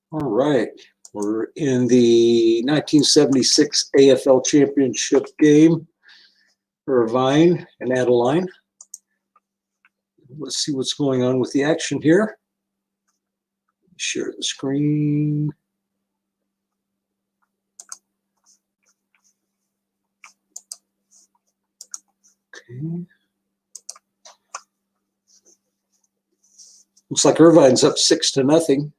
All right, we're in the 1976 AFL Championship game. Irvine and Adeline. Let's see what's going on with the action here. Share the screen. Okay. Looks like Irvine's up 6-0.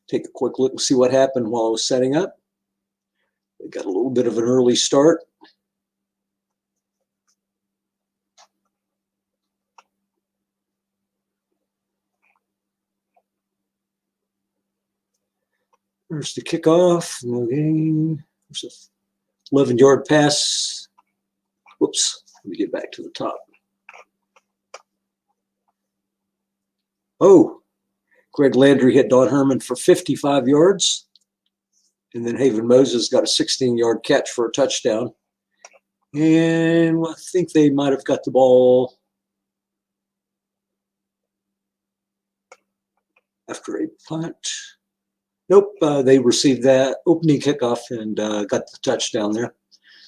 Take a quick look and see what happened while I was setting up. They got a little bit of an early start. There's the kickoff. No gain. There's a 11-yard pass. Whoops. Let me get back to the top. Oh, Greg Landry hit Don Herman for 55 yards. And then Haven Moses got a 16-yard catch for a touchdown. And I think they might have got the ball after a punt. Nope, they received that opening kickoff and got the touchdown there.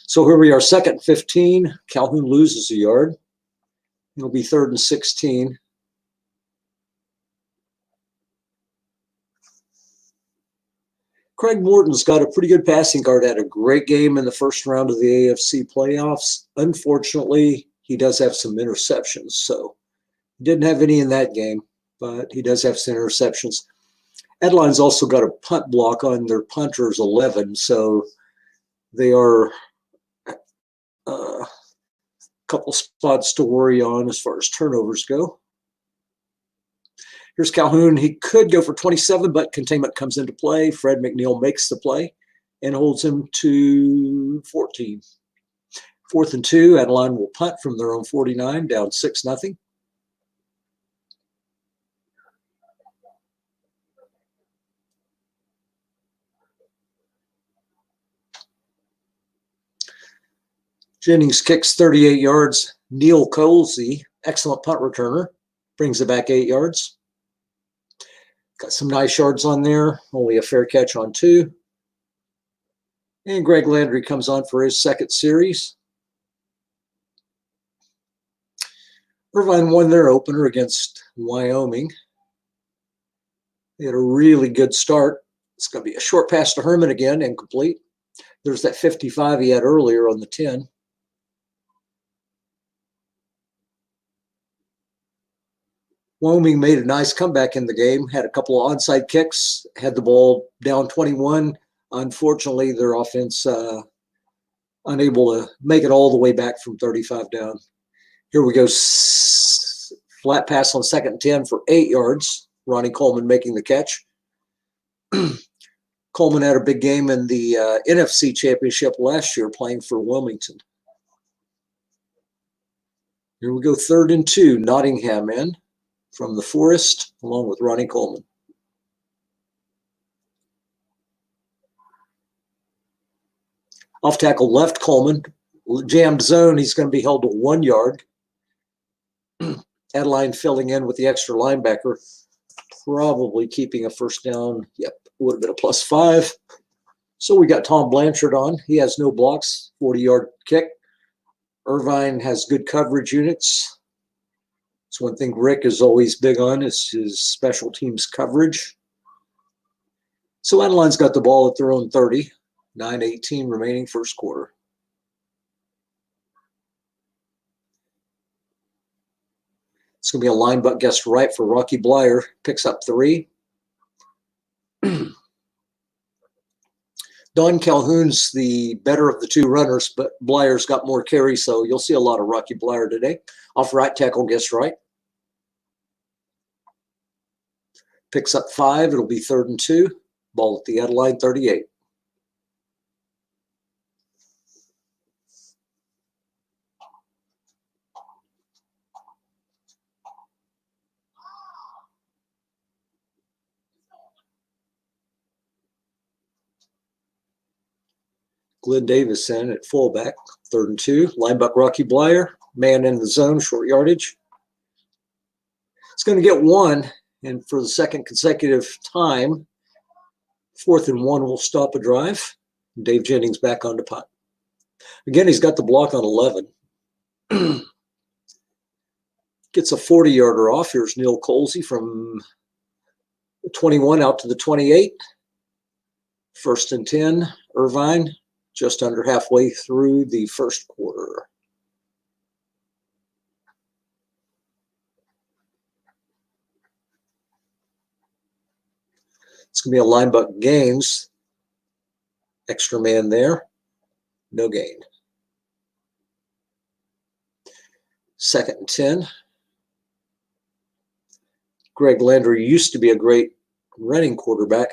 So here we are, 2nd and 15. Calhoun loses a yard. It'll be 3rd and 16. Craig Morton's got a pretty good passing guard, had a great game in the first round of the AFC playoffs. Unfortunately, he does have some interceptions, so he didn't have any in that game, but he does have some interceptions. Adeline's also got a punt block on their punters 11, so they are a couple spots to worry on as far as turnovers go. Here's Calhoun. He could go for 27, but containment comes into play. Fred McNeil makes the play and holds him to 14. 4th and 2. Adeline will punt from their own 49, down 6-0. Jennings kicks 38 yards. Neil Colsey, excellent punt returner, brings it back 8 yards. Got some nice yards on there. Only a fair catch on 2. And Greg Landry comes on for his 2nd series. Irvine won their opener against Wyoming. They had a really good start. It's going to be a short pass to Herman again, incomplete. There's that 55 he had earlier on the 10. Wyoming made a nice comeback in the game, had a couple of onside kicks, had the ball down 21. Unfortunately, their offense unable to make it all the way back from 35 down. Here we go, flat pass on 2nd and 10 for 8 yards. Ronnie Coleman making the catch. Coleman had a big game in the NFC Championship last year playing for Wilmington. Here we go, 3rd and 2, Nottingham in from the Forest, along with Ronnie Coleman. Off tackle left, Coleman. Jammed zone, he's going to be held to 1 yard. Adeline filling in with the extra linebacker, probably keeping a first down. Yep, would have been a +5. So we got Tom Blanchard on. He has no blocks, 40-yard kick. Irvine has good coverage units. It's one thing Rick is always big on is his special teams coverage. So Adeline's got the ball at their own 30, 9:18 remaining first quarter. It's going to be a line butt guest right for Rocky Blyer. Picks up 3. Don Calhoun's the better of the 2 runners, but Blyer's got more carry, so you'll see a lot of Rocky Blyer today. Off right tackle guest right. Picks up 5. It'll be 3rd and 2. Ball at the Adeline 38. Glenn Davis in at fullback, 3rd and 2. Linebacker Rocky Blyer, man in the zone, short yardage. It's going to get 1, And for the second consecutive time, 4th and 1 will stop a drive. Dave Jennings back on the punt. Again, he's got the block on 11. Gets a 40-yarder off. Here's Neil Colsey from the 21 out to the 28. 1st and 10, Irvine, just under halfway through the first quarter. It's going to be a linebacker gains. Extra man there. No gain. 2nd and 10. Greg Landry used to be a great running quarterback.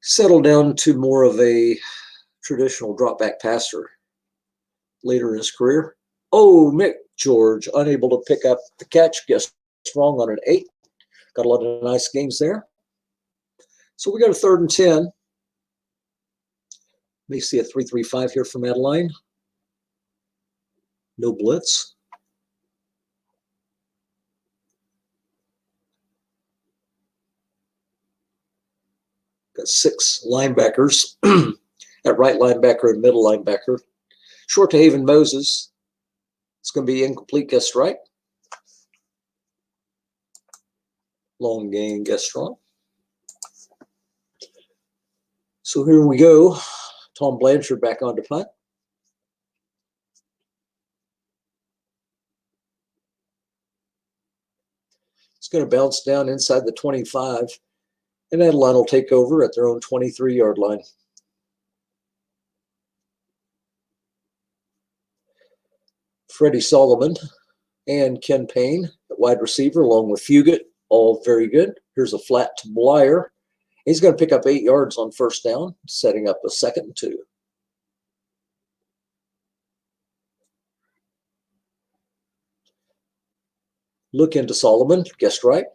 Settled down to more of a traditional drop back passer later in his career. Oh, Mick George, unable to pick up the catch. Guessed wrong on an 8. Got a lot of nice games there. So we got a 3rd and 10. May see a 3-3-5 here from Adeline. No blitz. Got 6 linebackers at right linebacker and middle linebacker. Short to Haven Moses. It's going to be incomplete, guessed right. Long gain, guessed wrong. So here we go. Tom Blanchard back on to punt. It's going to bounce down inside the 25. And Adeline will take over at their own 23-yard line. Freddie Solomon and Ken Payne at wide receiver, along with Fugit, all very good. Here's a flat to Blyer. He's going to pick up 8 yards on 1st down, setting up a 2nd and 2. Look into Solomon, guessed right.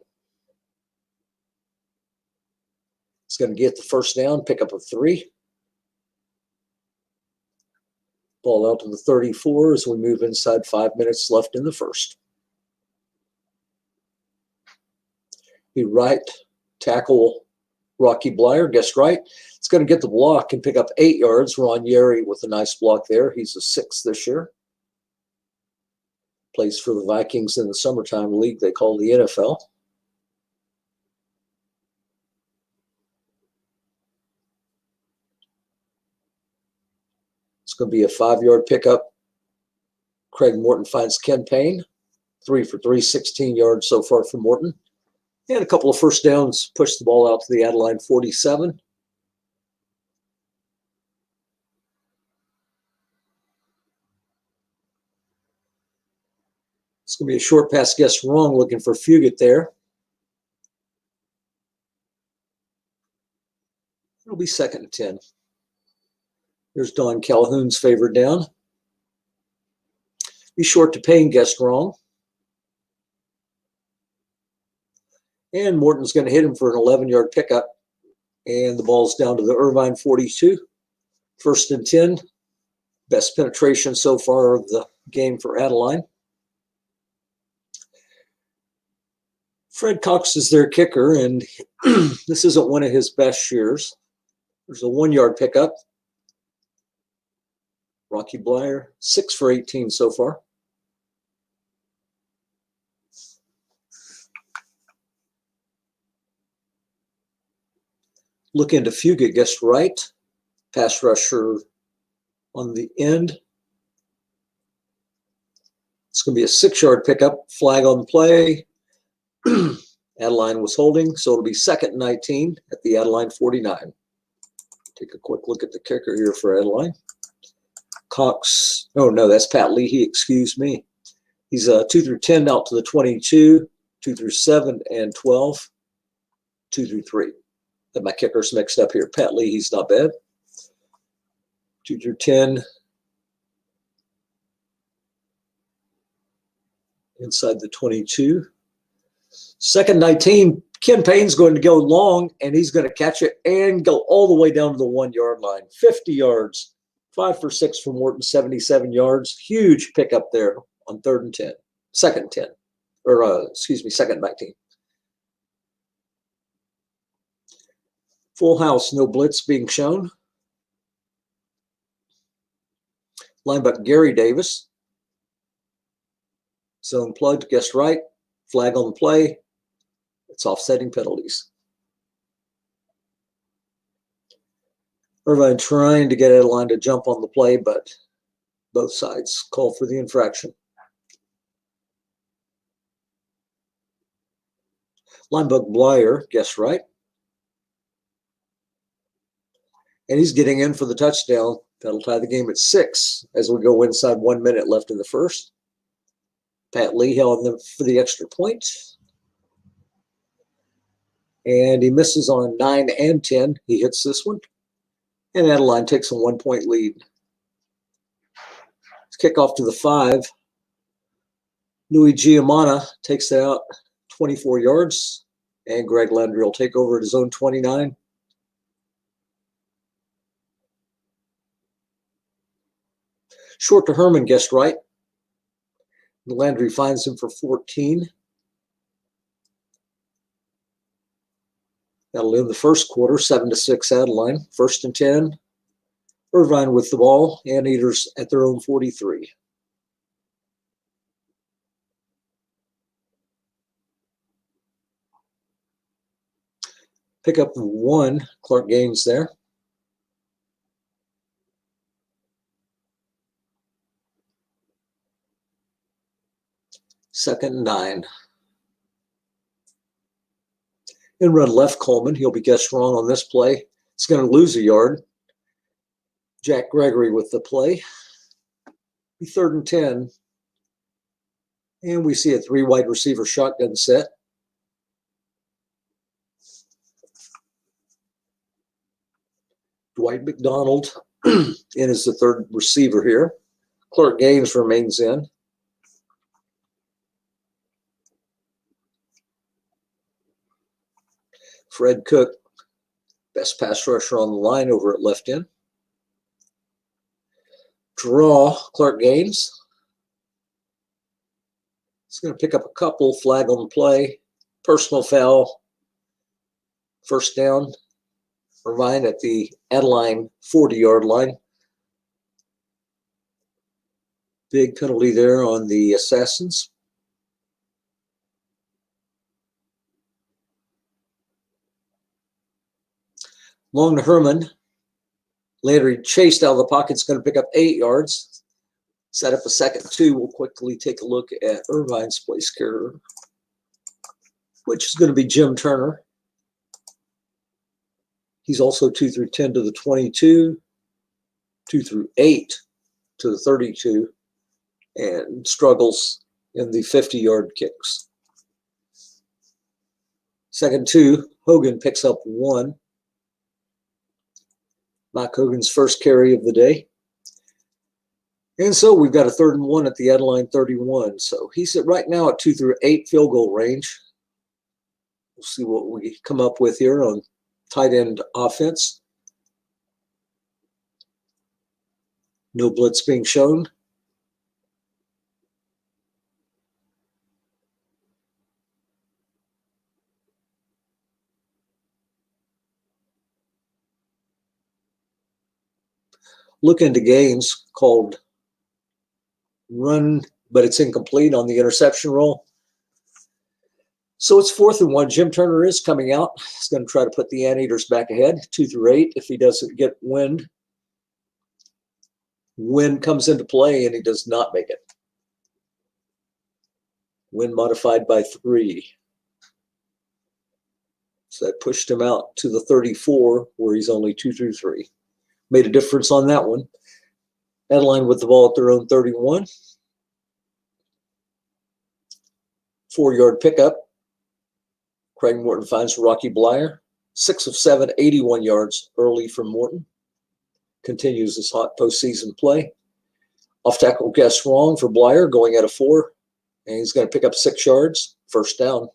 It's going to get the 1st down, pick up a 3. Ball out to the 34 as we move inside 5 minutes left in the first. The right tackle, Rocky Blyer, guessed right. It's going to get the block and pick up 8 yards. Ron Yerry with a nice block there. He's a 6th this year. Plays for the Vikings in the summertime league they call the NFL. It's going to be a 5-yard pickup. Craig Morton finds Ken Payne. 3 for 3, 16 yards so far for Morton. And a couple of 1st downs, push the ball out to the Adeline 47. It's going to be a short pass, guessed wrong, looking for Fugit there. It'll be 2nd and 10. There's Don Calhoun's favorite down. Be short to Payne, guessed wrong. And Morton's going to hit him for an 11-yard pickup. And the ball's down to the Irvine 42. 1st and 10. Best penetration so far of the game for Adeline. Fred Cox is their kicker, and this isn't one of his best years. There's a 1-yard pickup. Rocky Blyer, 6 for 18 so far. Look into Fugit, guessed right. Pass rusher on the end. It's going to be a 6-yard pickup. Flag on the play. Adeline was holding, so it'll be 2nd and 19 at the Adeline 49. Take a quick look at the kicker here for Adeline. Cox, oh no, that's Pat Leahy, excuse me. He's 2 through 10 out to the 22, 2 through 7 and 12, 2 through 3. Got my kickers mixed up here. Pat Leahy's not bad. 2 through 10. Inside the 22. 2nd 19, Ken Payne's going to go long, and he's going to catch it and go all the way down to the 1-yard line. 50 yards. 5 for 6 from Morton, 77 yards. Huge pickup there on 3rd and 10. 2nd and 10. Or, excuse me, 2nd and 19. Full house, no blitz being shown. Linebacker Gary Davis. Zone plugged, guessed right. Flag on the play. It's offsetting penalties. Irvine trying to get Adeline to jump on the play, but both sides call for the infraction. Linebacker Blyer, guessed right. And he's getting in for the touchdown. That'll tie the game at 6 as we go inside 1 minute left in the first. Pat Lee held them for the extra point. And he misses on 9 and 10. He hits this one. And Adeline takes a 1-point lead. Kickoff to the 5. Louis Giamana takes it out 24 yards. And Greg Landry will take over at his own 29. Short to Herman, guessed right. Landry finds him for 14. That'll end the first quarter, 7-6 Adeline. 1st and 10. Irvine with the ball. Anteaters at their own 43. Pick up 1. Clark Gaines there. Second and 9. In run left Coleman. He'll be guessed wrong on this play. It's going to lose a yard. Jack Gregory with the play. 3rd and 10. And we see a 3 wide receiver shotgun set. Dwight McDonald in as the 3rd receiver here. Clark Gaines remains in. Fred Cook, best pass rusher on the line over at left end. Draw, Clark Gaines. He's going to pick up a couple. Flag on the play. Personal foul. 1st down. Irvine at the Adeline 40-yard line. Big penalty there on the Assassins. Long to Herman. Landry chased out of the pocket. It's going to pick up 8 yards. Set up a 2nd and 2. We'll quickly take a look at Irvine's place carrier, which is going to be Jim Turner. He's also 2 through 10 to the 22, 2 through 8 to the 32, and struggles in the 50-yard kicks. 2nd and 2, Hogan picks up 1. Mike Hogan's first carry of the day. And so we've got a 3rd and 1 at the Adeline 31. So he's at right now at 2 through 8 field goal range. We'll see what we come up with here on tight end offense. No blitz being shown. Look into gains called run, but it's incomplete on the interception roll. So it's 4th and 1. Jim Turner is coming out. He's going to try to put the Anteaters back ahead, 2 through 8, if he doesn't get wind. Wind comes into play, and he does not make it. Wind modified by 3. So that pushed him out to the 34, where he's only 2 through 3. Made a difference on that one. Adeline with the ball at their own 31. 4-yard pickup. Craig Morton finds Rocky Blyer. 6 of 7, 81 yards early from Morton. Continues his hot postseason play. Off tackle guess wrong for Blyer, going at a 4. And he's going to pick up 6 yards. 1st down.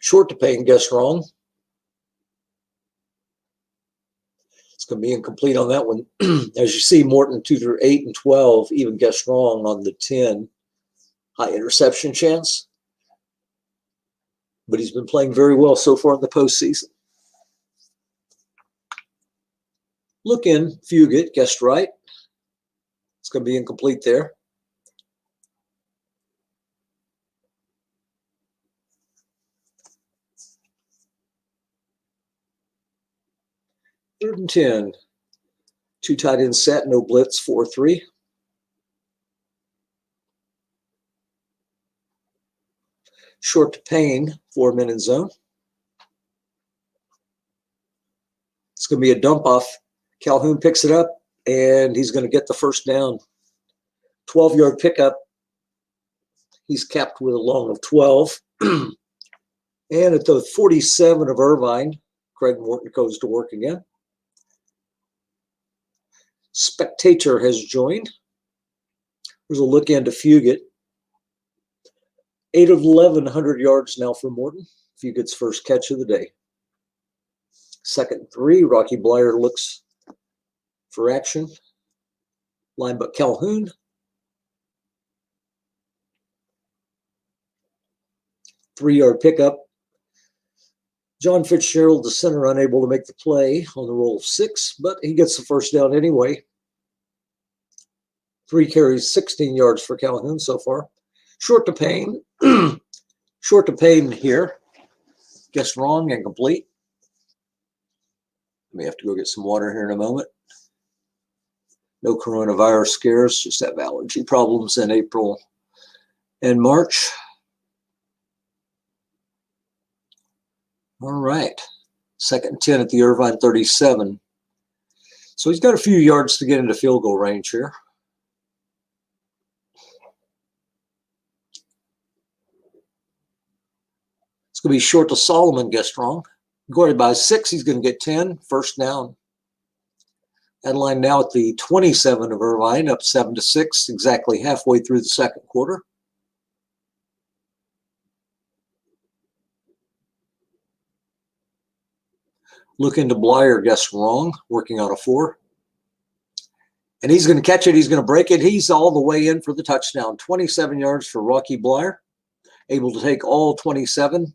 Short to Payne, guess wrong. It's going to be incomplete on that one. As you see, Morton 2 through 8 and 12, even guessed wrong on the 10. high interception chance. But he's been playing very well so far in the postseason. Look in, Fugit, guessed right. It's going to be incomplete there. Third and 10. Two tight ends set, no blitz, 4-3. Short to Payne, 4 men in zone. It's going to be a dump off. Calhoun picks it up, and he's going to get the first down. 12-yard pickup. He's capped with a long of 12. And at the 47 of Irvine, Craig Morton goes to work again. Spectator has joined. There's a look into Fugit. 8 of 11, 100 yards now for Morton. Fugit's first catch of the day. Second 3, Rocky Blyer looks for action. Linebacker Calhoun. 3-yard pickup. John Fitzgerald, the center, unable to make the play on the roll of 6, but he gets the first down anyway. 3 carries, 16 yards for Calhoun so far. Short to Payne. Short to Payne here. Guessed wrong, incomplete. May have to go get some water here in a moment. No coronavirus scares, just have allergy problems in April and March. All right. Second and 10 at the Irvine 37. So he's got a few yards to get into field goal range here. It's going to be short to Solomon, guessed wrong. Going by 6, he's going to get 10. First down. Adeline now at the 27 of Irvine, up 7-6, exactly halfway through the second quarter. Look into Blyer, guessed wrong, working on a 4. And he's going to catch it. He's going to break it. He's all the way in for the touchdown. 27 yards for Rocky Blyer, able to take all 27.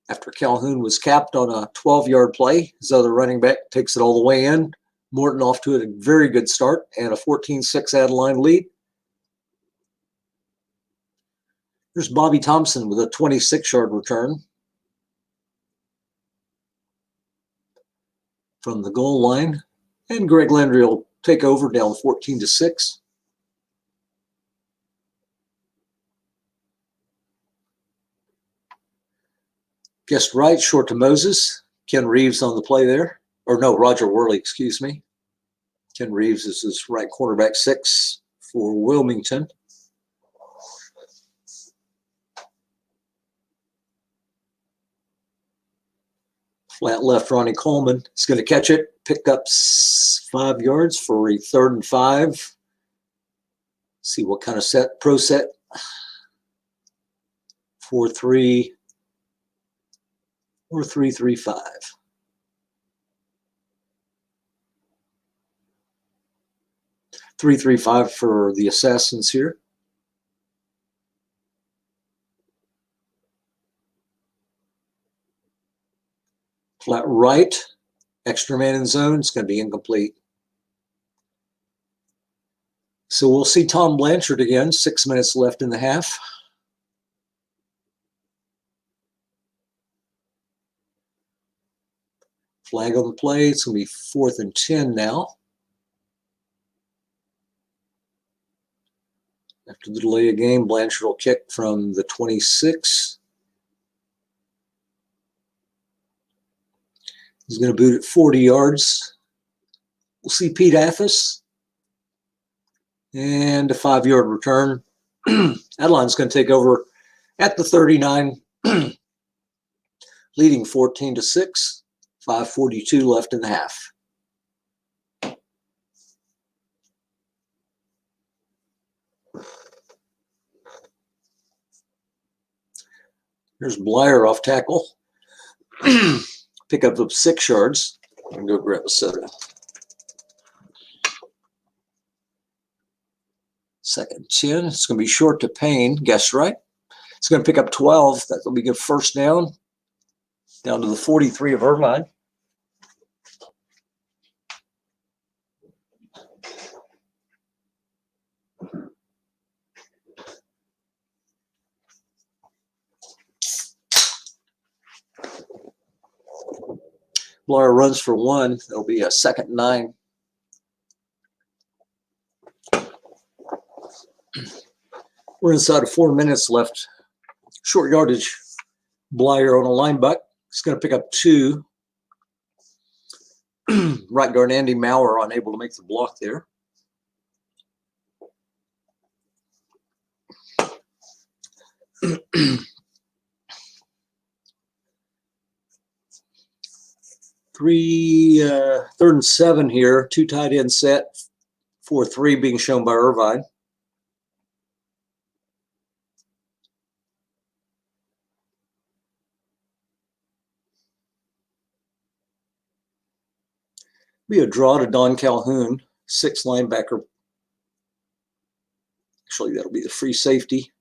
After Calhoun was capped on a 12-yard play, his other running back takes it all the way in. Morton off to a very good start and a 14-6 Adeline lead. Here's Bobby Thompson with a 26-yard return from the goal line. And Greg Landry will take over down 14-6. Guessed right, short to Moses. Ken Reeves on the play there. Or no, Roger Worley, excuse me. Ken Reeves is his right cornerback 6 for Wilmington. Flat left, Ronnie Coleman is going to catch it. Pick up 5 yards for a 3rd and 5. See what kind of set, pro set. 4-3 or 3-3-5. (3-3-5) for the Assassins here. Flat right, extra man in zone. It's going to be incomplete. So we'll see Tom Blanchard again. 6 minutes left in the half. Flag on the play. It's going to be 4th and 10 now. After the delay of game, Blanchard will kick from the 26. He's going to boot at 40 yards. We'll see Pete Athos. And a 5-yard return. Adeline's going to take over at the 39, leading 14-6. 5:42 left in the half. Here's Blyer off tackle. Pick up of 6 yards. And go grab a soda. Second 10. It's going to be short to Payne. Guess right. It's going to pick up 12. That'll be good first down to the 43 of Irvine. Blair runs for 1. That'll be a second 9. We're inside of 4 minutes left. Short yardage. Blair on a line buck. It's going to pick up 2. Right guard Andy Maurer unable to make the block there. Third and 7 here. 2 tight end set. 4-3 being shown by Irvine. Be a draw to Don Calhoun, 6 linebacker. Actually, that'll be the free safety.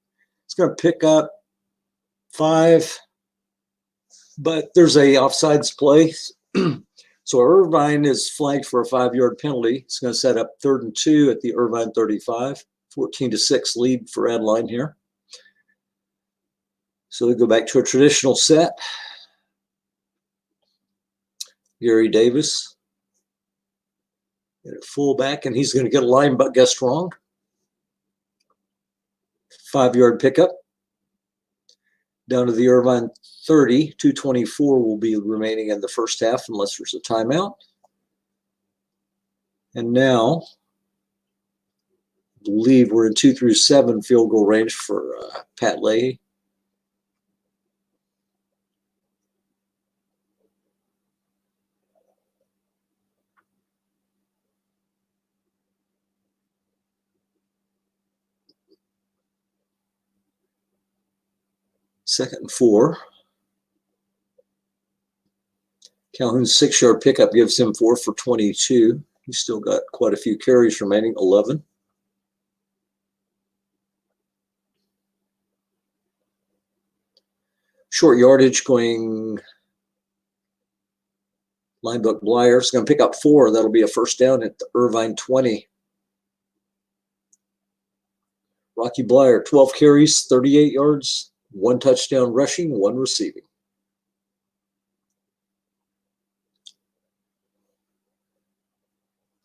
It's going to pick up 5, but there's a offsides play. So Irvine is flagged for a 5-yard penalty. It's going to set up 3rd and 2 at the Irvine 35. 14-6 lead for Adeline here. So we go back to a traditional set. Gary Davis at fullback, and he's going to get a line but guessed wrong. 5-yard pickup. Down to the Irvine 30. 2:24 will be remaining in the first half unless there's a timeout. And now, I believe we're in 2 through 7 field goal range for Pat Leahy. Second and 4. Calhoun's 6-yard pickup gives him 4 for 22. He's still got quite a few carries remaining, 11. Short yardage going linebacker Blyer is going to pick up 4. That'll be a first down at the Irvine 20. Rocky Blyer, 12 carries, 38 yards, 1 touchdown rushing, 1 receiving.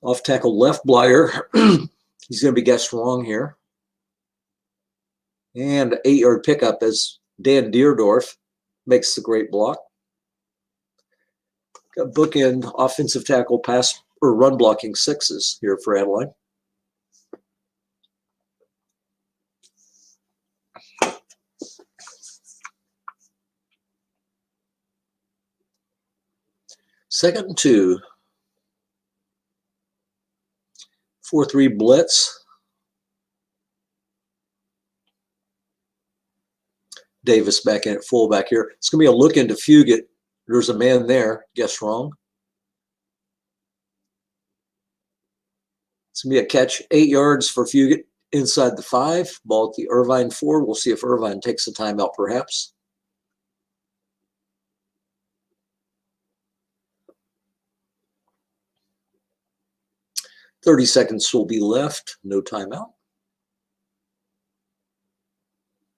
Off tackle left Blyer. He's going to be guessed wrong here. And 8-yard pickup as Dan Deerdorf makes the great block. Got bookend offensive tackle pass or run blocking 6s here for Adeline. Second and 2. 4-3 blitz. Davis back in at fullback here. It's going to be a look into Fugit. There's a man there. Guess wrong. It's going to be a catch. 8 yards for Fugit inside the 5. Ball at the Irvine 4. We'll see if Irvine takes a timeout perhaps. "30 seconds will be left. No timeout.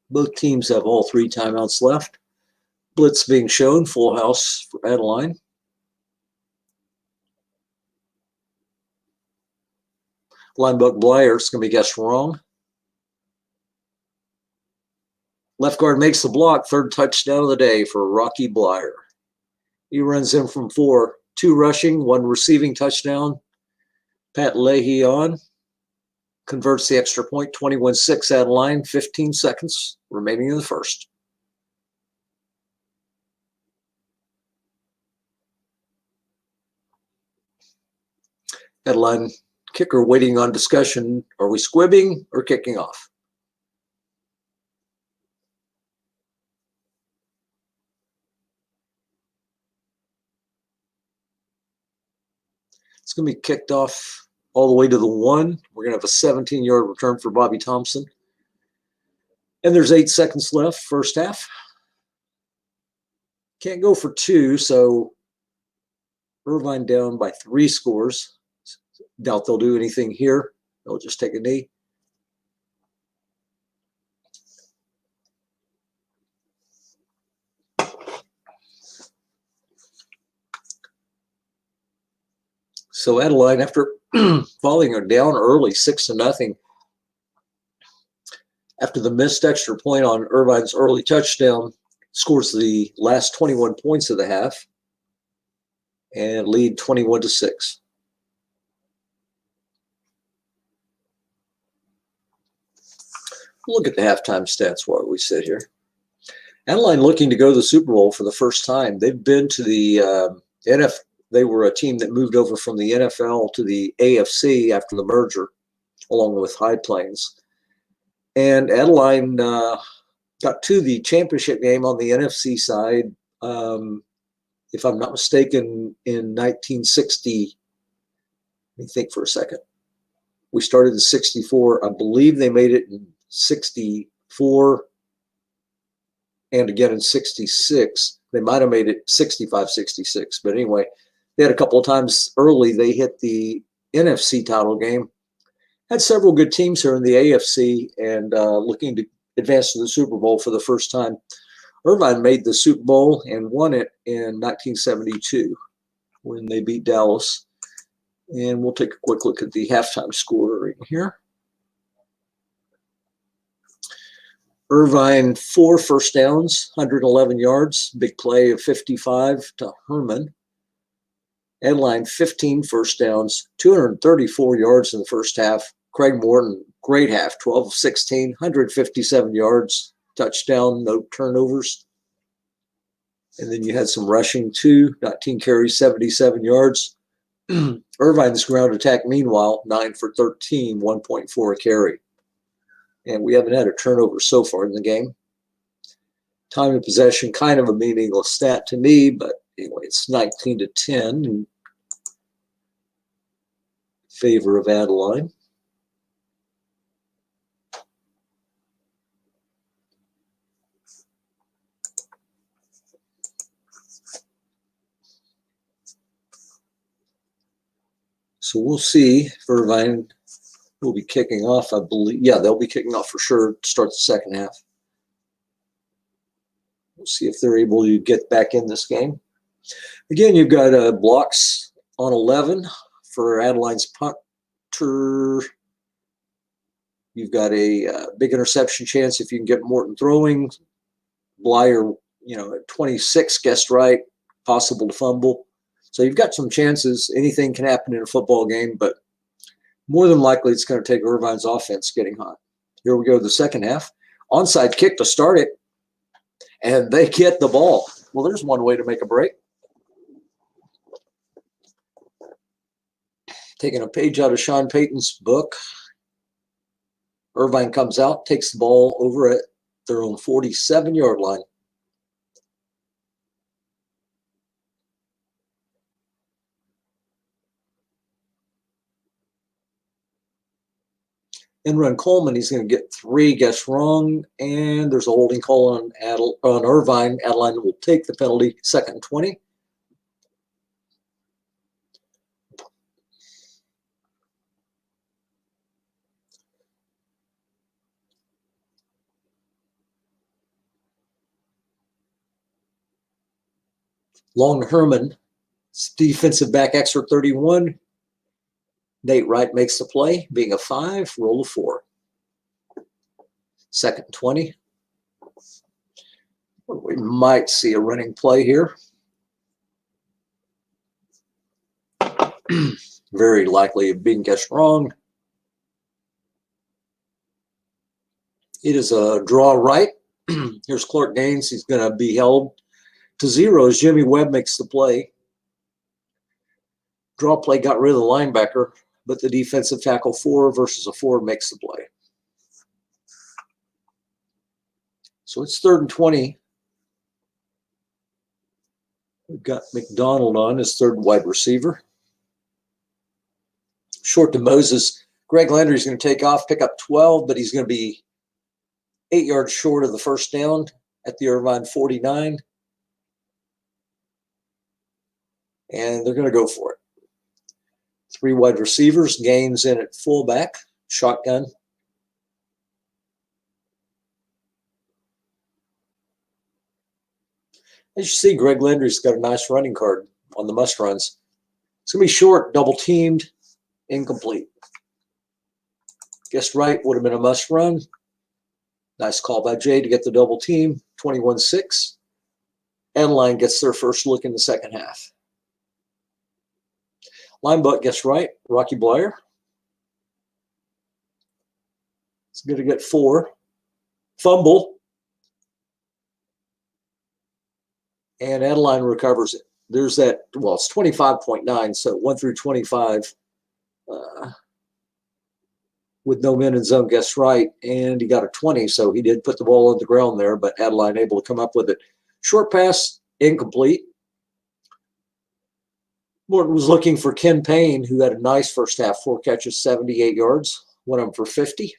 Both teams have all 3 timeouts left. Blitz being shown. Full house for Adeline. Linebacker Blyer is going to be guessed wrong. Left guard makes the block. 3rd touchdown of the day for Rocky Blyer. He runs in from 4. 2 rushing, 1 receiving touchdown. Pat Leahy on. Converts the extra point. 21-6 Adeline. 15 seconds remaining in the first. Adeline kicker waiting on discussion. Are we squibbing or kicking off? It's going to be kicked off all the way to the 1. We're going to have a 17-yard return for Bobby Thompson. And there's 8 seconds left, first half. Can't go for 2, so Irvine down by 3 scores. Doubt they'll do anything here. They'll just take a knee. So Adeline, after falling down early, 6-0, after the missed extra point on Irvine's early touchdown, scores the last 21 points of the half and lead 21-6. Look at the halftime stats while we sit here. Adeline looking to go to the Super Bowl for the first time. They've been to the NFL. They were a team that moved over from the NFL to the AFC after the merger, along with High Plains. And Adeline got to the championship game on the NFC side, if I'm not mistaken, in 1960. Let me think for a second. We started in 64. I believe they made it in 64 and again in 66. They might have made it 65, 66. But anyway, they had a couple of times early. They hit the NFC title game. Had several good teams here in the AFC and looking to advance to the Super Bowl for the first time. Irvine made the Super Bowl and won it in 1972 when they beat Dallas. And we'll take a quick look at the halftime score here. Irvine, 4 first downs, 111 yards, big play of 55 to Herman. Adeline, 15 first downs, 234 yards in the first half. Craig Morton, great half, 12 of 16, 157 yards, touchdown, no turnovers. And then you had some rushing too, 19 carries, 77 yards. Irvine's ground attack, meanwhile, 9 for 13, 1.4 a carry. And we haven't had a turnover so far in the game. Time of possession, kind of a meaningless stat to me, but anyway, it's 19-10 in favor of Adeline. So we'll see if Irvine will be kicking off, I believe. Yeah, they'll be kicking off for sure to start the second half. We'll see if they're able to get back in this game. Again, you've got blocks on 11 for Adeline's punter. You've got a big interception chance if you can get Morton throwing. Blyer, at 26 guessed right, possible to fumble. So you've got some chances. Anything can happen in a football game, but more than likely it's going to take Irvine's offense getting hot. Here we go, the second half. Onside kick to start it, and they get the ball. Well, there's one way to make a break. Taking a page out of Sean Payton's book. Irvine comes out, takes the ball over at their own 47-yard line. In run Coleman, he's going to get 3 guess wrong, and there's a holding call on Irvine. Adeline will take the penalty, 2nd and 20. Long to Herman, defensive back extra 31. Nate Wright makes the play, being a 5, roll of 4. 2nd and 20. We might see a running play here. Very likely being guessed wrong. It is a draw right. Here's Clark Gaines. He's going to be held to 0 as Jimmy Webb makes the play. Draw play got rid of the linebacker, but the defensive tackle 4 versus a 4 makes the play. So it's 3rd and 20. We've got McDonald on as 3rd wide receiver. Short to Moses. Greg Landry's going to take off, pick up 12, but he's going to be 8 yards short of the first down at the Irvine 49. And they're going to go for it. 3 wide receivers, Gaines in at fullback, shotgun. As you see, Greg Landry's got a nice running card on the must runs. It's going to be short, double teamed, incomplete. Guessed right, would have been a must run. Nice call by Jay to get the double team, 21-6. Adeline gets their first look in the second half. Linebuck gets right, Rocky Blyer. It's going to get 4. Fumble. And Adeline recovers it. There's that, well, it's 25.9, so 1 through 25 with no men in zone, guessed right, and he got a 20, so he did put the ball on the ground there, but Adeline able to come up with it. Short pass, incomplete. Morton was looking for Ken Payne, who had a nice first half, 4 catches, 78 yards, went up for 50.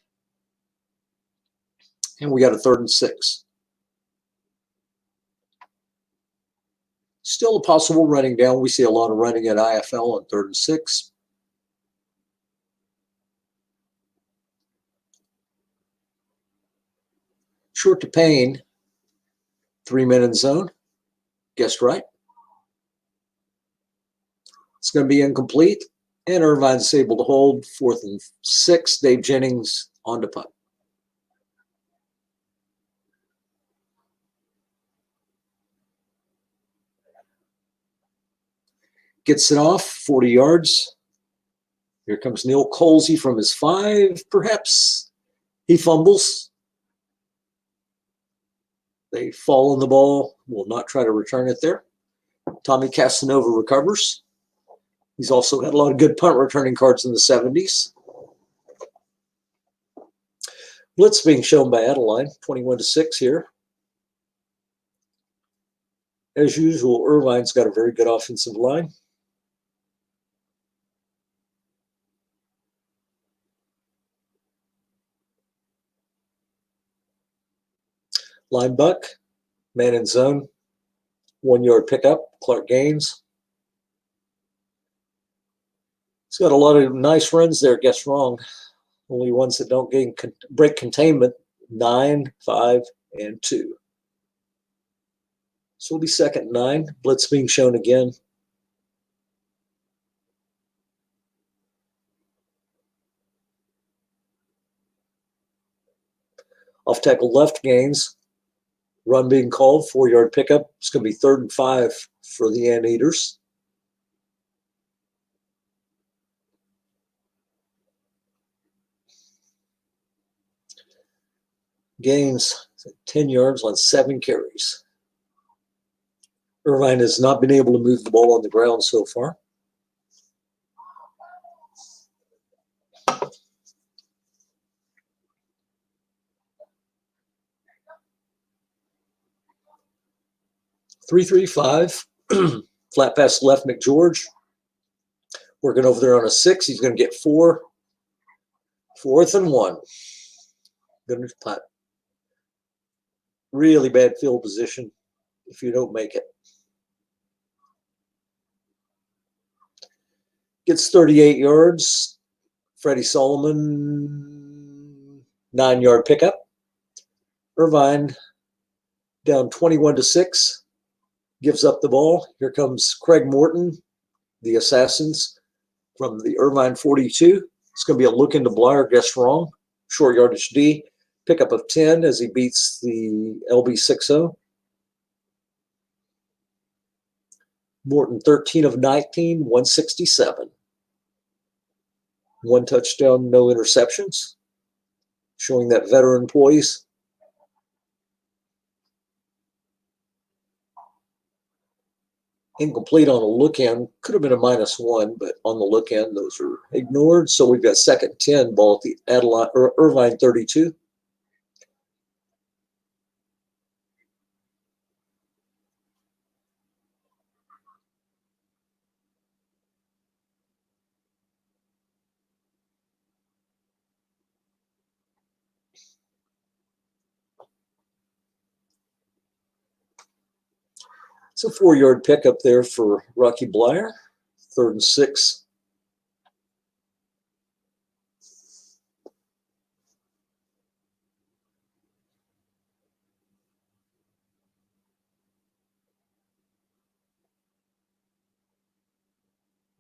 And we got a 3rd and 6. Still a possible running down. We see a lot of running at IFL on 3rd and 6. Short to Payne, 3 men in zone. Guessed right. It's going to be incomplete. And Irvine's able to hold 4th and 6. Dave Jennings on to punt. Gets it off, 40 yards. Here comes Neil Colsey from his 5, perhaps. He fumbles. They fall on the ball, will not try to return it there. Tommy Casanova recovers. He's also got a lot of good punt returning cards in the 70s. Blitz being shown by Adeline, 21-6 here. As usual, Irvine's got a very good offensive line. Linebuck, man in zone, 1 yard pickup, Clark Gaines. He's got a lot of nice runs there, guess wrong. Only ones that don't break containment, 9, 5, and 2. So it'll be 2nd and 9. Blitz being shown again. Off tackle left, Gaines. Run being called, 4 yard pickup. It's going to be 3rd and 5 for the Anteaters. Gaines, 10 yards on 7 carries. Irvine has not been able to move the ball on the ground so far. Three-3-5. Flat pass left, McGeorge. Working over there on a 6. He's going to get 4. 4th and 1. Going to punt. Really bad field position if you don't make it. Gets 38 yards. Freddie Solomon, 9 yard pickup. Irvine down 21-6. Gives up the ball. Here comes Craig Morton, the Assassins, from the Irvine 42. It's going to be a look into Blyer, guess wrong. Short yardage D. Pickup of 10 as he beats the LB 60. Morton 13 of 19, 167. 1 touchdown, no interceptions. Showing that veteran poise. Incomplete on a look in. Could have been a -1, but on the look in, those are ignored. So we've got 2nd and 10, ball at the Irvine 32. It's a 4-yard pickup there for Rocky Blyer. 3rd and 6.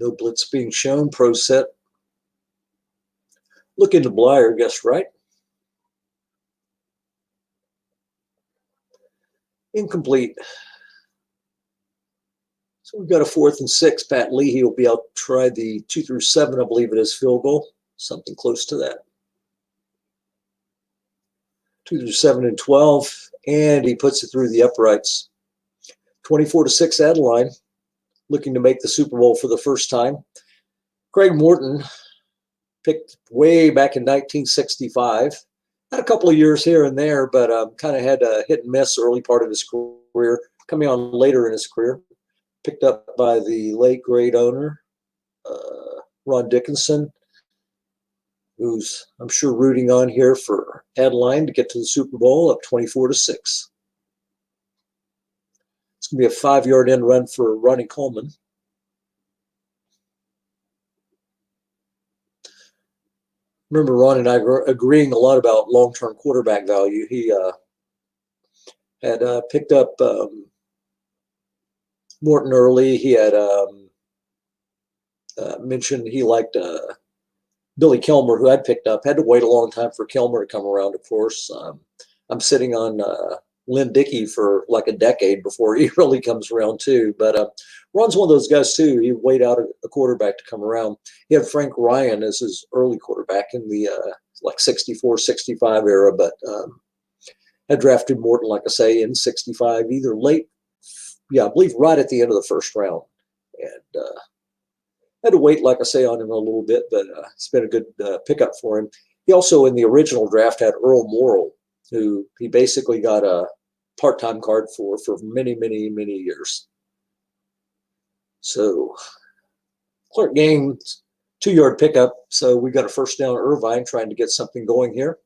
No blitz being shown. Pro set. Look into Blyer, guess right. Incomplete. So we've got a 4th and 6. Pat Leahy will be out to try the 2 through 7, I believe it is, field goal. Something close to that. 2 through 7 and 12. And he puts it through the uprights. 24-6 Adeline, looking to make the Super Bowl for the first time. Craig Morton, picked way back in 1965. Had a couple of years here and there, but kind of had a hit and miss early part of his career. Coming on later in his career. Picked up by the late great owner, Ron Dickinson, who's, I'm sure, rooting on here for Adeline to get to the Super Bowl, up 24-6. It's going to be a 5-yard end run for Ronnie Coleman. Remember Ron and I agreeing a lot about long-term quarterback value. He had picked up Morton early. He had mentioned he liked Billy Kilmer, who I'd picked up. Had to wait a long time for Kilmer to come around, of course. I'm sitting on Lynn Dickey for like a decade before he really comes around, too. But Ron's one of those guys, too. He wait out a quarterback to come around. He had Frank Ryan as his early quarterback in the like 64, 65 era, but had drafted Morton, like I say, in 65, either late, I believe right at the end of the first round. And had to wait, like I say, on him a little bit, but it's been a good pickup for him. He also, in the original draft, had Earl Morrill, who he basically got a part-time card for many, many, many years. So Clark Gaines, 2-yard pickup. So we got a first down Irvine trying to get something going here.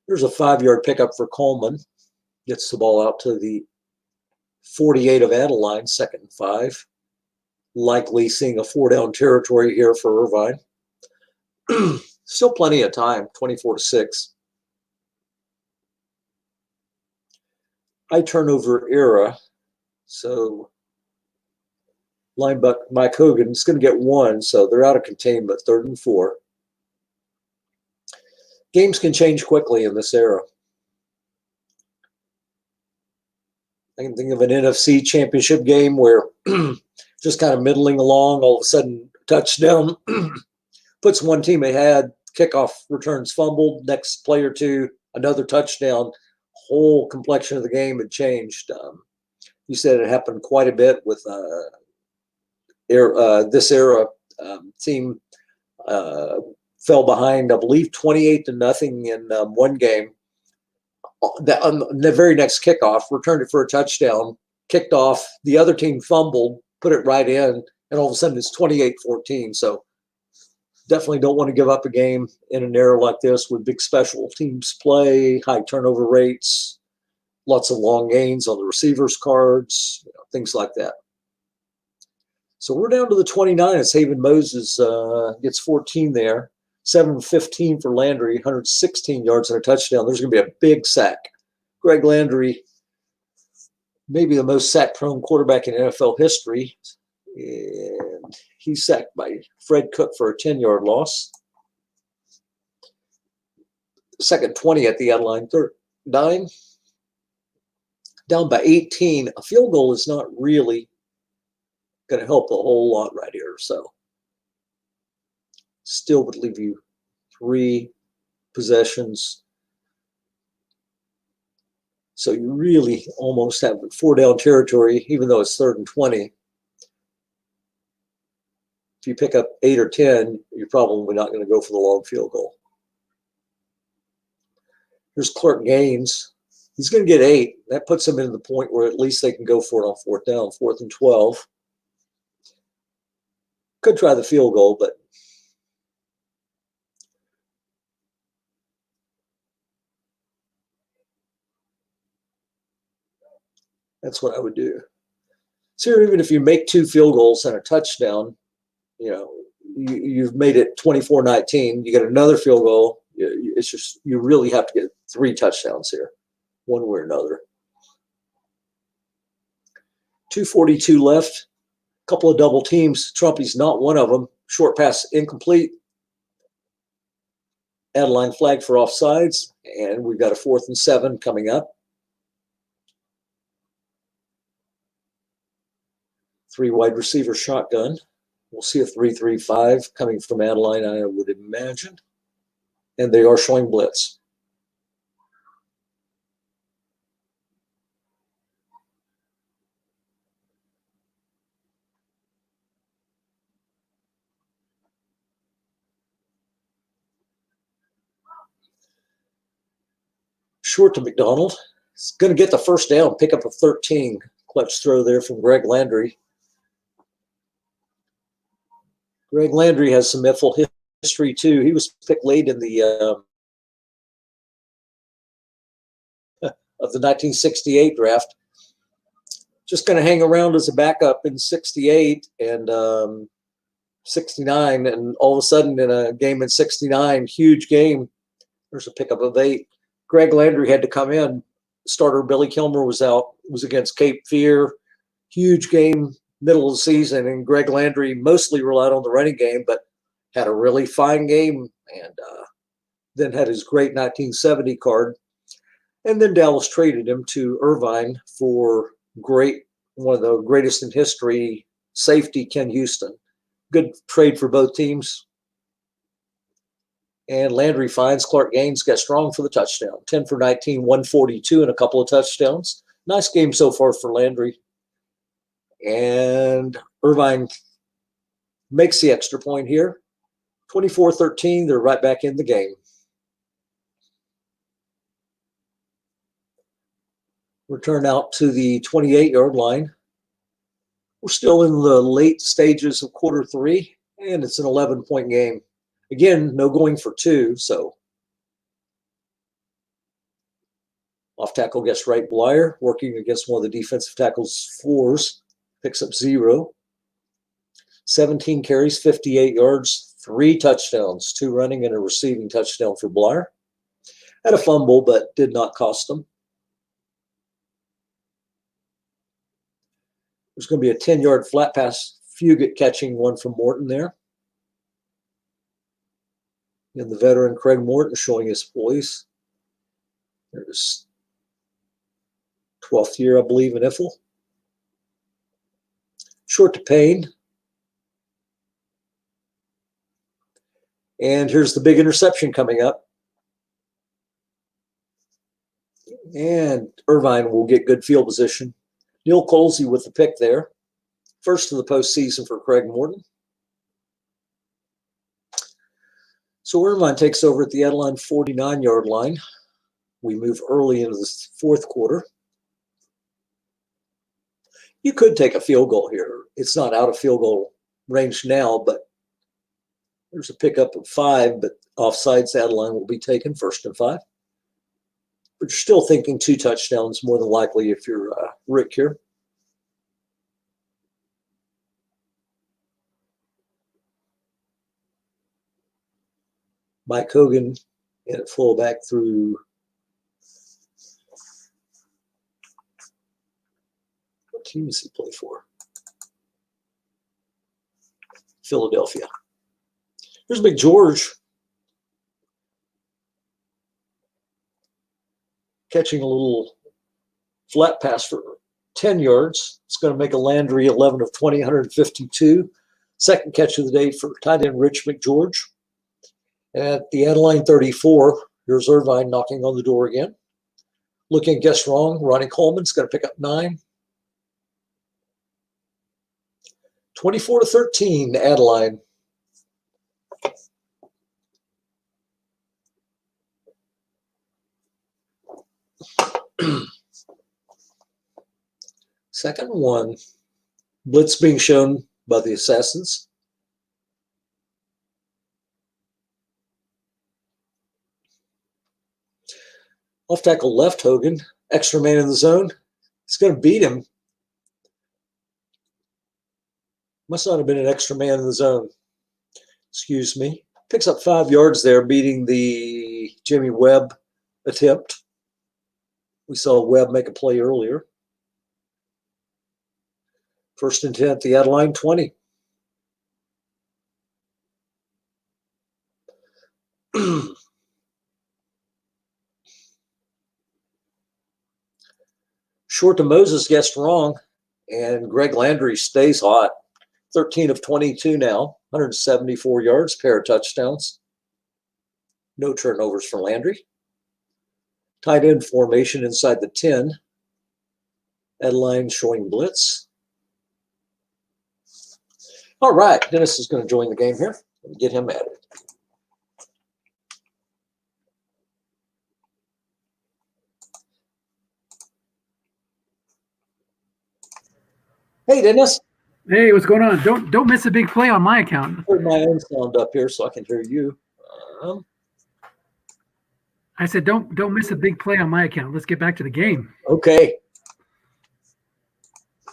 There's a 5-yard pickup for Coleman. Gets the ball out to the 48 of Adeline, 2nd and 5. Likely seeing a 4-down territory here for Irvine. Still plenty of time, 24-6. High turnover era. So linebacker Mike Hogan is going to get 1, so they're out of containment, 3rd and 4. Games can change quickly in this era. I can think of an NFC Championship game where just kind of middling along, all of a sudden touchdown, puts one team ahead, kickoff returns fumbled, next play or two, another touchdown. Whole complexion of the game had changed. You said it happened quite a bit with this era. Team fell behind, I believe, 28-0 in one game. On the very next kickoff, returned it for a touchdown, kicked off, the other team fumbled, put it right in, and all of a sudden it's 28-14. So definitely don't want to give up a game in an era like this with big special teams play, high turnover rates, lots of long gains on the receivers' cards, things like that. So we're down to the 29 as Haven Moses gets 14 there. 7-15 for Landry, 116 yards and a touchdown. There's going to be a big sack. Greg Landry, maybe the most sack-prone quarterback in NFL history. And he's sacked by Fred Cook for a 10-yard loss. 2nd 20 at the Adeline, 9. Down by 18. A field goal is not really going to help a whole lot right here. So still would leave you 3 possessions. So you really almost have 4-down territory, even though it's 3rd and 20. If you pick up 8 or 10, you're probably not going to go for the long field goal. Here's Clark Gaines. He's going to get 8. That puts him into the point where at least they can go for it on 4th down, 4th and 12. Could try the field goal, but that's what I would do. So even if you make 2 field goals and a touchdown, you know, you've made it 24-19. You get another field goal. It's just, you really have to get 3 touchdowns here, one way or another. 2:42 left. A couple of double teams. Trumpy's not one of them. Short pass incomplete. Adeline flag for offsides, and we've got a 4th and 7 coming up. 3 wide receiver shotgun. We'll see a 3-3-5 coming from Adeline, I would imagine. And they are showing blitz. Short to McDonald. He's going to get the first down, pick up a 13. Clutch throw there from Greg Landry. Greg Landry has some IFL history too. He was picked late in the of the 1968 draft. Just going to hang around as a backup in 68 and 69, and all of a sudden in a game in 69, huge game, there's a pickup of 8. Greg Landry had to come in. Starter Billy Kilmer was out. It was against Cape Fear. Huge game, middle of the season, and Greg Landry mostly relied on the running game, but had a really fine game, and then had his great 1970 card. And then Dallas traded him to Irvine for one of the greatest in history, safety Ken Houston. Good trade for both teams. And Landry finds Clark Gaines, got strong for the touchdown. 10 for 19, 142, and a couple of touchdowns. Nice game so far for Landry. And Irvine makes the extra point here. 24-13, they're right back in the game. Return out to the 28-yard line. We're still in the late stages of quarter 3, and it's an 11-point game. Again, no going for 2, so off tackle gets right Blyer, working against one of the defensive tackles' 4s, picks up 0. 17 carries, 58 yards, 3 touchdowns, 2 running and a receiving touchdown for Blyer. Had a fumble, but did not cost him. There's going to be a 10-yard flat pass, Fugit catching one from Morton there. And the veteran Craig Morton showing his poise. There's 12th year, I believe, in IFL. Short to Payne. And here's the big interception coming up. And Irvine will get good field position. Neil Colsey with the pick there. First of the postseason for Craig Morton. So Irvine takes over at the Adeline 49-yard line. We move early into the 4th quarter. You could take a field goal here. It's not out of field goal range now, but there's a pickup of 5, but offsides Adeline will be taken 1st and 5. But you're still thinking 2 touchdowns more than likely if you're Rick here. Mike Hogan in at fullback through what team does he play for? Philadelphia. Here's Big George catching a little flat pass for 10 yards. It's going to make a Landry 11 of 20, 152. Second catch of the day for tight end Rich McGeorge. At the Adeline 34, here's Irvine knocking on the door again. Looking guess wrong, Ronnie Coleman's going to pick up 9. 24-13, Adeline. Second one. Blitz being shown by the Assassins. Off tackle left Hogan. Extra man in the zone. He's going to beat him. Must not have been an extra man in the zone. Excuse me. Picks up 5 yards there, beating the Jimmy Webb attempt. We saw Webb make a play earlier. 1st and 10 at the Adeline 20. Short to Moses gets wrong, and Greg Landry stays hot. 13 of 22 now, 174 yards, pair of touchdowns. No turnovers for Landry. Tight end formation inside the 10. Adeline showing blitz. All right, Dennis is going to join the game here. Let me get him at it. Hey, Dennis. Hey, what's going on? Don't miss a big play on my account. Put my own sound up here so I can hear you. I said don't miss a big play on my account. Let's get back to the game. Okay.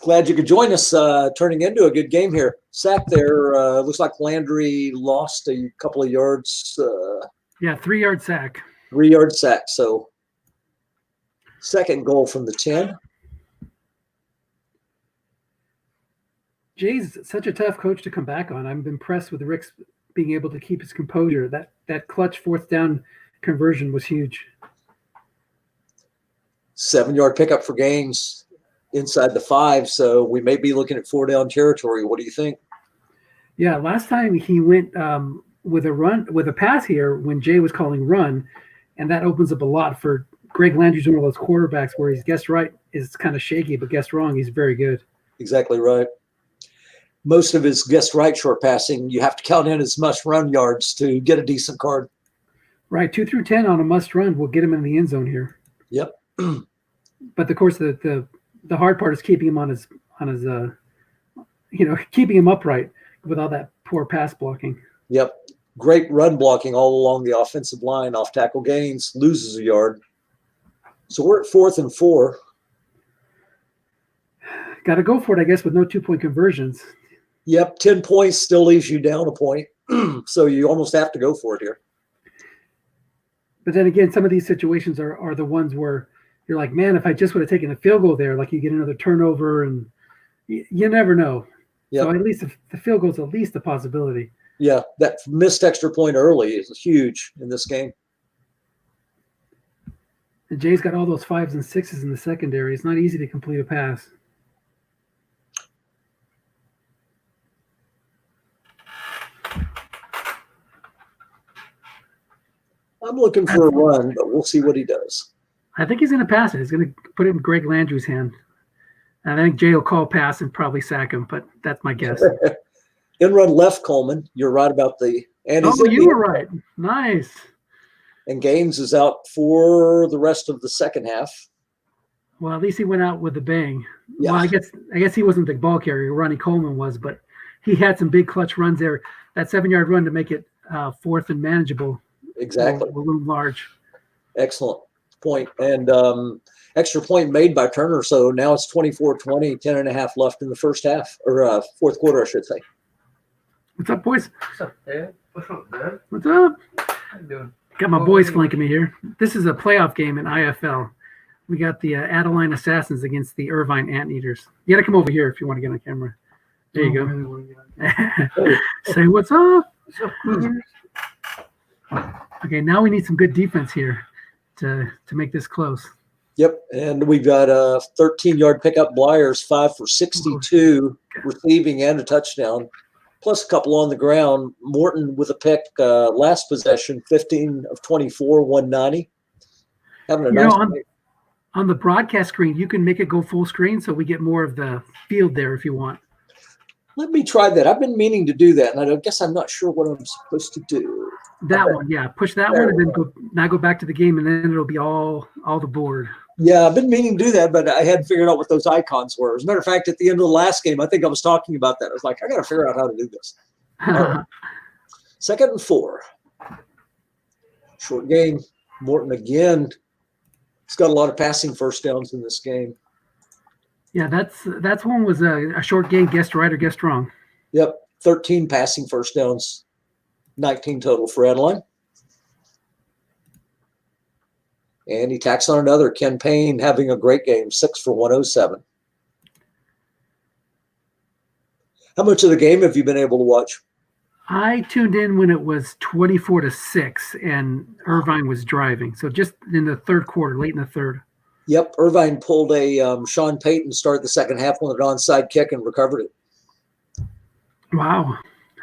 Glad you could join us. Turning into a good game here. Sack there. Looks like Landry lost a couple of yards. Yeah, 3-yard sack. 3-yard sack. So 2nd goal from the 10. Jay's such a tough coach to come back on. I'm impressed with Rick's being able to keep his composure. That clutch 4th down conversion was huge. 7-yard pickup for gains inside the 5. So we may be looking at 4-down territory. What do you think? Yeah, last time he went with a pass here when Jay was calling run, and that opens up a lot for Greg Landry's one of those quarterbacks where he's guessed right is kind of shaky, but guessed wrong, he's very good. Exactly right. Most of his guessed right short passing, you have to count in as much run yards to get a decent card. Right, 2 through 10 on a must run will get him in the end zone here. Yep. But of course, the hard part is keeping him on his keeping him upright with all that poor pass blocking. Yep. Great run blocking all along the offensive line. Off tackle gains, loses a yard. So we're at 4th and 4. Got to go for it, I guess, with no 2-point conversions. Yep. 10 points still leaves you down a point. So you almost have to go for it here. But then again, some of these situations are the ones where you're like, man, if I just would have taken a field goal there, like you get another turnover, and you never know. Yep. So at least if the field goal is at least a possibility. Yeah, that missed extra point early is huge in this game. And Jay's got all those 5s and 6s in the secondary. It's not easy to complete a pass. I'm looking for a run, but we'll see what he does. I think he's going to pass it. He's going to put it in Greg Landry's hand. And I think Jay will call pass and probably sack him, but that's my guess. In run left, Coleman. You're right about the – and you were right. Nice. And Gaines is out for the rest of the second half. Well, at least he went out with a bang. Yeah. Well, I guess he wasn't the ball carrier. Ronnie Coleman was, but he had some big clutch runs there. That 7-yard run to make it 4th and manageable. Exactly. A little large. Excellent point. And extra point made by Turner. So now it's 24-20, 10.5 left in the first half, or 4th quarter, I should say. What's up, boys? What's up, Dad? What's up, Dad? What's up? How you doing? Got my boys flanking me here. This is a playoff game in IFL. We got the Adeline Assassins against the Irvine Anteaters. You got to come over here if you want to get on camera. There you go. Really Say what's up. What's up, Cougars? Okay, now we need some good defense here to make this close. Yep, and we've got a 13-yard pickup. Blyers 5 for 62 receiving and a touchdown, plus a couple on the ground. Morton with a pick last possession, 15 of 24, 190. Having a nice day. On the broadcast screen, you can make it go full screen so we get more of the field there if you want. Let me try that. I've been meaning to do that, and I guess I'm not sure what I'm supposed to do. That one, yeah. Push that one, and then go back to the game, and then it'll be all the board. Yeah, I've been meaning to do that, but I hadn't figured out what those icons were. As a matter of fact, at the end of the last game, I think I was talking about that. I was like, I got to figure out how to do this. Right. 2nd and 4. Short game. Morton again. He's got a lot of passing first downs in this game. Yeah, that's one was a short game. Guessed right or guessed wrong. Yep, 13 passing first downs, 19 total for Adeline. And he tacks on another. Ken Payne having a great game, 6 for 107. How much of the game have you been able to watch? I tuned in when it was 24-6 and Irvine was driving. So just in the third quarter, late in the third. Yep, Irvine pulled a Sean Payton start the second half with an onside kick and recovered it. Wow.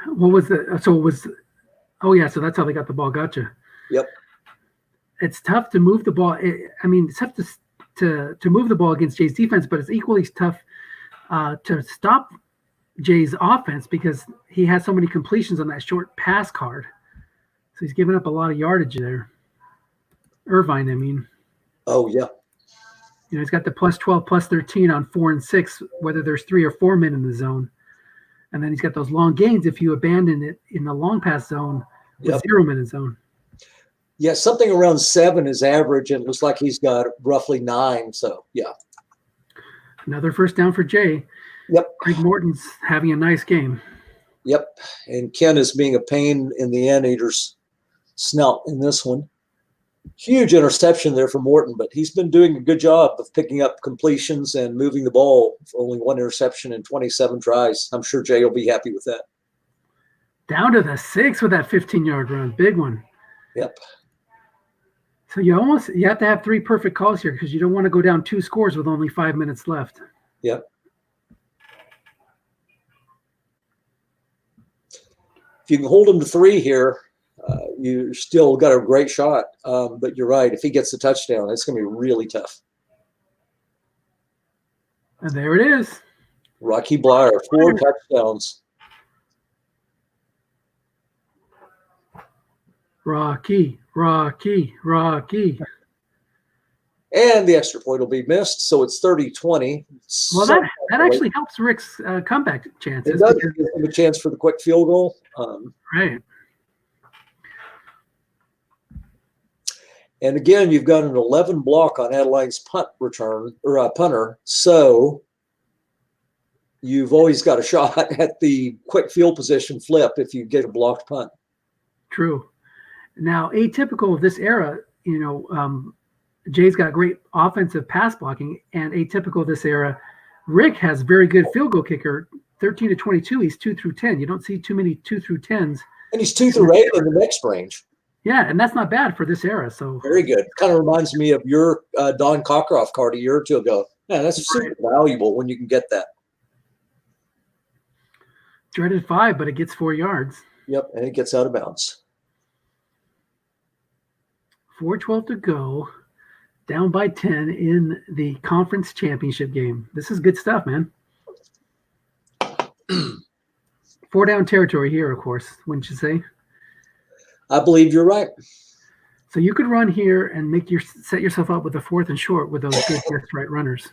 What was the – so it was – oh, yeah, so that's how they got the ball. Gotcha. Yep. It's tough to move the ball. It's tough to move the ball against Jay's defense, but it's equally tough to stop Jay's offense because he has so many completions on that short pass card. So he's giving up a lot of yardage there. Irvine, I mean. Oh, yeah. He's got the +12, +13 on 4 and 6, whether there's 3 or 4 men in the zone. And then he's got those long gains if you abandon it in the long pass zone with 0 men in zone. Yeah, something around 7 is average, and it looks like he's got roughly 9. So, yeah. Another first down for Jay. Yep. Craig Morton's having a nice game. Yep. And Ken is being a pain in the anteater's snout in this one. Huge interception there for Morton, but he's been doing a good job of picking up completions and moving the ball. Only 1 interception in 27 tries. I'm sure Jay will be happy with that. Down to the 6 with that 15-yard run. Big one. Yep. So you have to have 3 perfect calls here because you don't want to go down 2 scores with only 5 minutes left. Yep. If you can hold him to 3 here, you still got a great shot. But you're right. If he gets the touchdown, it's going to be really tough. And there it is. Rocky Blyer, 4 touchdowns. Rocky. And the extra point will be missed, so it's 30-20. Well, that actually helps Rick's comeback chances. It does give him a chance for the quick field goal. Right. And again, you've got an 11 block on Adeline's punt return or punter, so you've always got a shot at the quick field position flip if you get a blocked punt. True. Now, atypical of this era, Jay's got great offensive pass blocking, and atypical of this era, Rick has very good field goal kicker, 13-22. He's 2 through 10. You don't see too many 2 through 10s. And he's 2 through 8 in the next range. Yeah, and that's not bad for this era. So very good. Kind of reminds me of your Don Cockcroft card a year or 2 ago. Yeah, that's super valuable when you can get that. Dreaded 5, but it gets 4 yards. Yep, and it gets out of bounds. 4:12 to go. Down by 10 in the conference championship game. This is good stuff, man. 4 down territory here, of course, wouldn't you say? I believe you're right. So you could run here and set yourself up with a 4th and short with those good left right runners.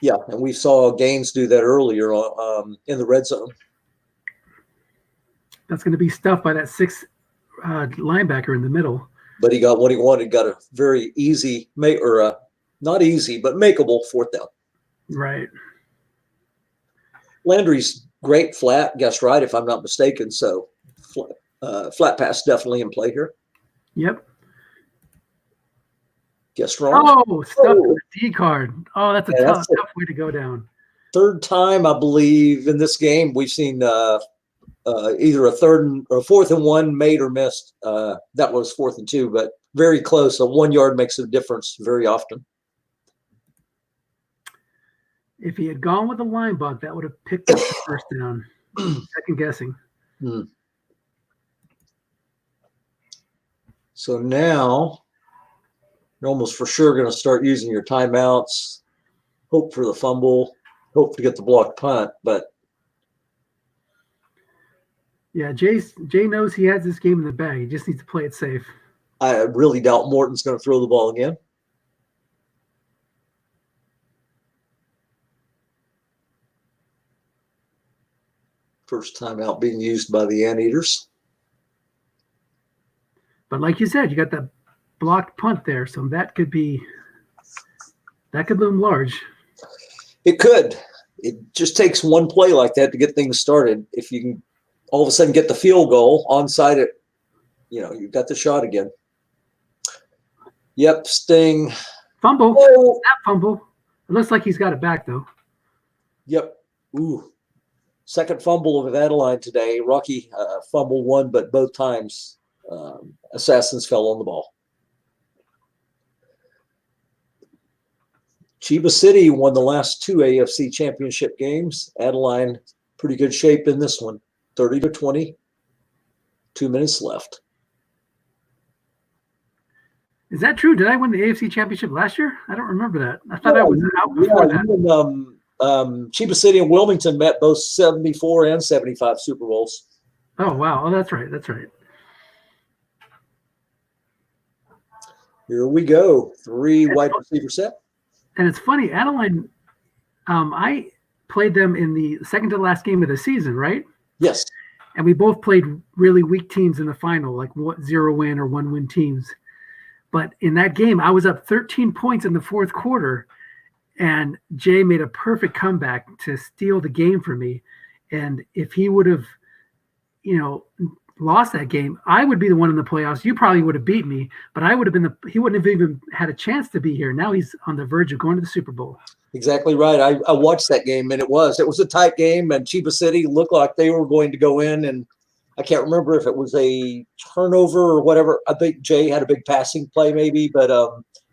Yeah, and we saw Gaines do that earlier in the red zone. That's going to be stuffed by that 6th linebacker in the middle. But he got what he wanted. Got a very easy, not easy, but makeable 4th down. Right. Landry's great flat, guessed right, if I'm not mistaken. So flat pass definitely in play here. Yep. Guessed wrong. Oh, stuff with the D card. Oh, that's a tough way to go down. 3rd time, I believe, in this game we've seen either a 3rd or 4th and 1 made or missed. That was 4th and 2, but very close. A 1 yard makes a difference very often. If he had gone with a line bug, that would have picked up the 1st down. Second guessing. So now you're almost for sure going to start using your timeouts. Hope for the fumble. Hope to get the blocked punt, but. Yeah, Jay knows he has this game in the bag. He just needs to play it safe. I really doubt Morton's going to throw the ball again. First time out being used by the Anteaters. But like you said, you got that blocked punt there, so that could loom large. It could. it just takes one play like that to get things started. If you can all of a sudden get the field goal onside it, you've got the shot again. Yep, Sting. Fumble. Oh. That fumble. It looks like he's got it back, though. Yep. Ooh. Second fumble of Adeline today. Rocky fumbled one, but both times Assassins fell on the ball. Chiba City won the last 2 AFC Championship games. Adeline, pretty good shape in this one. 30-20. 2 minutes left. Is that true? Did I win the AFC Championship last year? I don't remember that. I thought I was out before that. You and, Chiba City and Wilmington met both 74 and 75 Super Bowls. Oh, wow. Oh, that's right. That's right. Here we go. 3 wide receiver set. And it's funny, Adeline, I played them in the second to last game of the season, right? Yes. And we both played really weak teams in the final, like 0-win or 1-win teams. But in that game, I was up 13 points in the fourth quarter, and Jay made a perfect comeback to steal the game for me. And if he would have, lost that game, I would be the one in the playoffs. You probably would have beat me, but I would have been he wouldn't have even had a chance to be here. Now he's on the verge of going to the Super Bowl. Exactly right. I watched that game, and it was a tight game, and Chiba City looked like they were going to go in, and I can't remember if it was a turnover or whatever. I think Jay had a big passing play maybe, but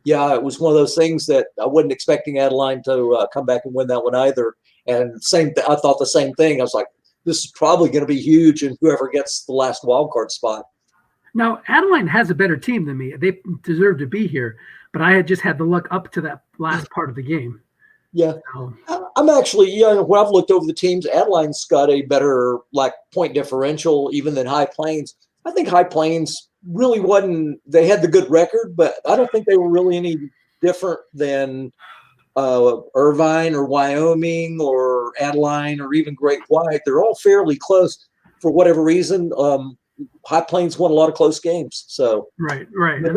yeah, it was one of those things that I wasn't expecting Adeline to come back and win that one either. And I thought the same thing. I was like, this is probably going to be huge, and whoever gets the last wild card spot. Now, Adeline has a better team than me. They deserve to be here, but I had just had the luck up to that last part of the game. Yeah. I'm actually, when I've looked over the teams, Adeline's got a better point differential even than High Plains. I think High Plains really wasn't, they had the good record, but I don't think they were really any different than Irvine or Wyoming or Adeline or even Great White. They're all fairly close for whatever reason. High Plains won a lot of close games. So right. And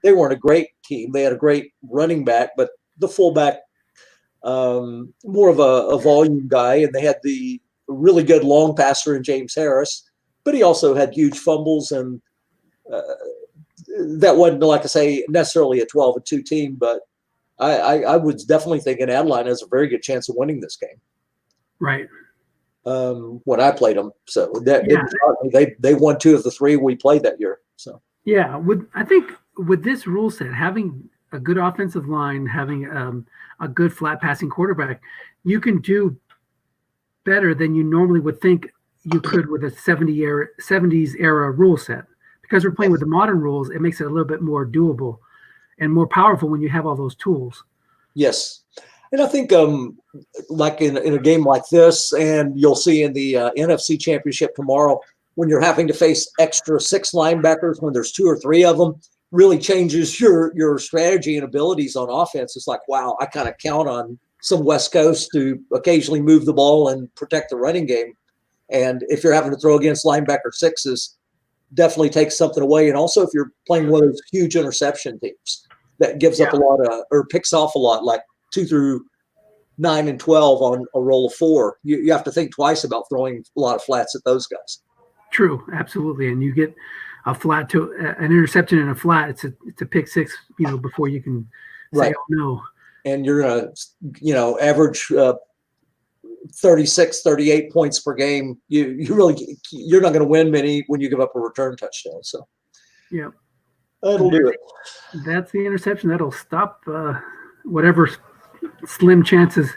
they weren't a great team. They had a great running back, but the fullback, more of a volume guy, and they had the really good long passer in James Harris, but he also had huge fumbles, and that wasn't, like I say, necessarily a 12-2 team, but I was definitely thinking Adeline has a very good chance of winning this game. Right. When I played them, so they won 2 of the 3 we played that year. So yeah, I think with this rule set, having a good offensive line, having a good flat passing quarterback, you can do better than you normally would think you could with a 70s era rule set. Because we're playing with the modern rules, it makes it a little bit more doable and more powerful when you have all those tools. Yes. And I think like in a game like this, and you'll see in the NFC Championship tomorrow, when you're having to face extra 6 linebackers, when there's 2 or 3 of them, really changes your strategy and abilities on offense. It's like, wow, I kind of count on some West Coast to occasionally move the ball and protect the running game. And if you're having to throw against linebacker 6s, definitely takes something away. And also if you're playing one of those huge interception teams that gives up a lot or picks off a lot, like 2 through 9 and 12 on a roll of 4, you have to think twice about throwing a lot of flats at those guys. True, absolutely. And you get a flat to an interception and a flat, it's a pick 6, before you can say, oh no. And you're gonna, average 36, 38 points per game. You're not gonna win many when you give up a return touchdown. So yeah, that'll do it. That's the interception. That'll stop whatever slim chances.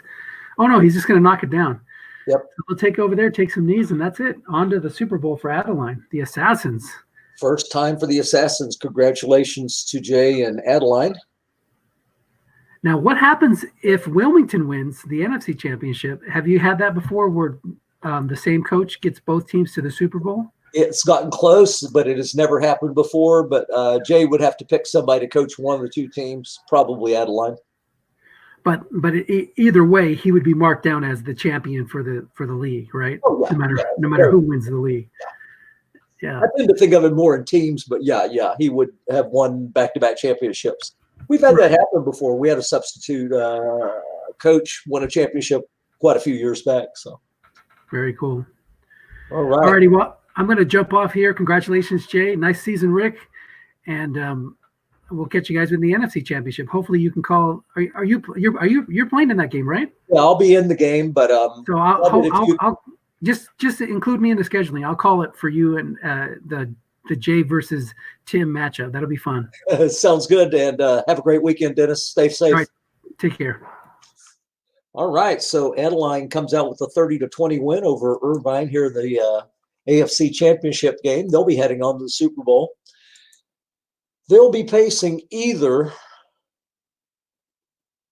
Oh no, he's just gonna knock it down. Yep. So they'll take over there, take some knees, and that's it. On to the Super Bowl for Adeline, the Assassins. First time for the Assassins. Congratulations to Jay and Adeline. Now, what happens if Wilmington wins the NFC Championship? Have you had that before where the same coach gets both teams to the Super Bowl? It's gotten close, but it has never happened before. But Jay would have to pick somebody to coach one of the 2 teams, probably Adeline. But either way, he would be marked down as the champion for the league, right? Oh, yeah, no matter who wins the league. Yeah. I tend to think of it more in teams, but yeah, he would have won back-to-back championships. We've had that happen before. We had a substitute coach win a championship quite a few years back. So, Very cool. all right. Alrighty, well, I'm going to jump off here. Congratulations, Jay. Nice season, Rick. And we'll catch you guys in the NFC Championship. Hopefully, you can call. You're playing in that game, right? Yeah, I'll be in the game, but so I'll just include me in the scheduling. I'll call it for you and the Jay versus Tim matchup. That'll be fun. Sounds good. And have a great weekend, Dennis. Stay safe. All right, take care. All right. So Adeline comes out with a 30-20 win over Irvine here in the AFC Championship game. They'll be heading on to the Super Bowl. They'll be facing either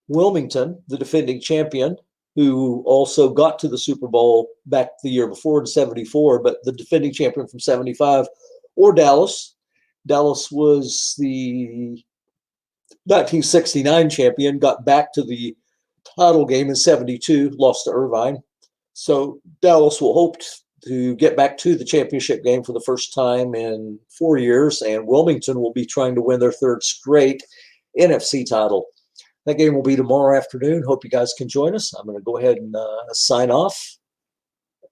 Wilmington, the defending champion, who also got to the Super Bowl back the year before in 74, but the defending champion from 75, or Dallas. Dallas was the 1969 champion, got back to the title game in 72, lost to Irvine. So Dallas will hope to get back to the championship game for the first time in 4 years, and Wilmington will be trying to win their third straight NFC title. That game will be tomorrow afternoon. Hope you guys can join us. I'm going to go ahead and sign off.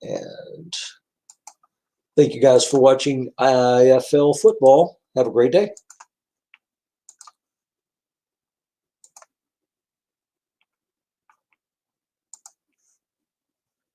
And thank you guys for watching IFL football. Have a great day.